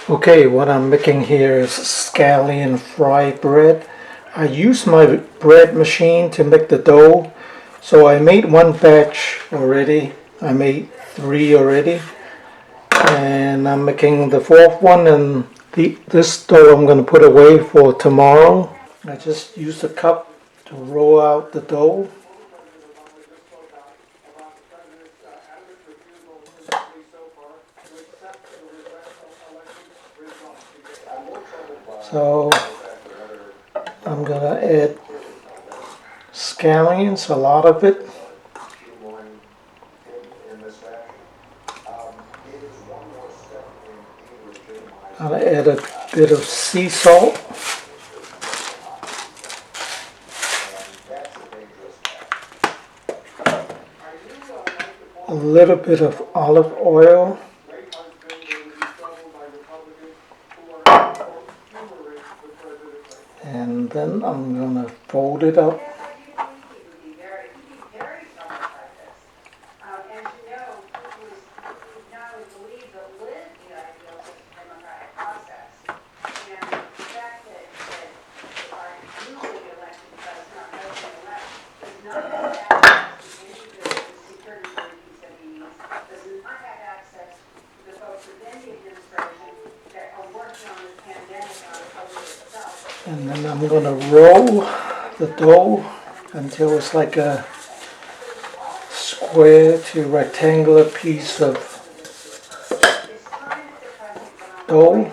Okay, what I'm making here is scallion fried bread. I use my bread machine to make the dough. So I made one batch already. I made 3 already. And I'm making the 4th one, and this dough I'm going to put away for tomorrow. I just use a cup to roll out the dough. So I'm gonna add scallions, a lot of it. I'll add a bit of sea salt. A little bit of olive oil. And then I'm gonna fold it up. And then I'm going to roll the dough until it's like a square to rectangular piece of dough.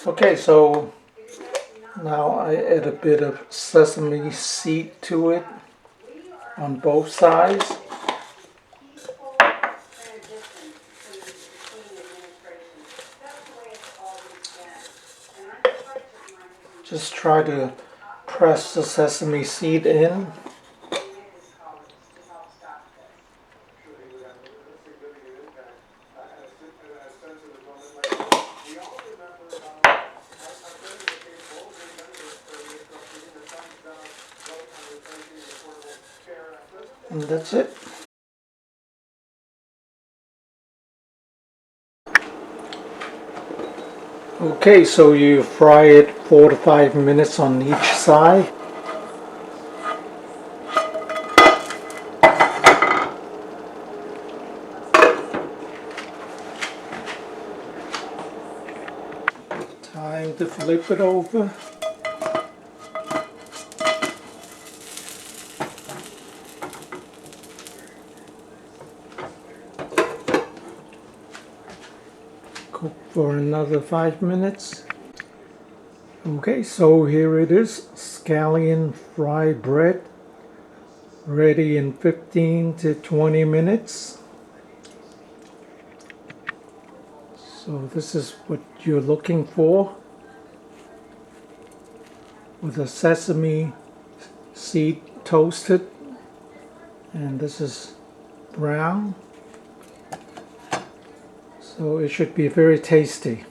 Okay, so now I add a bit of sesame seed to it on both sides. Just try to press the sesame seed in. And that's it. Okay, so you fry it 4 to 5 minutes on each side. Time to flip it over. Cook for another 5 minutes. Okay, so here it is, scallion fried bread, ready in 15 to 20 minutes. So this is what you're looking for, with a sesame seed toasted, and this is brown. So it should be very tasty.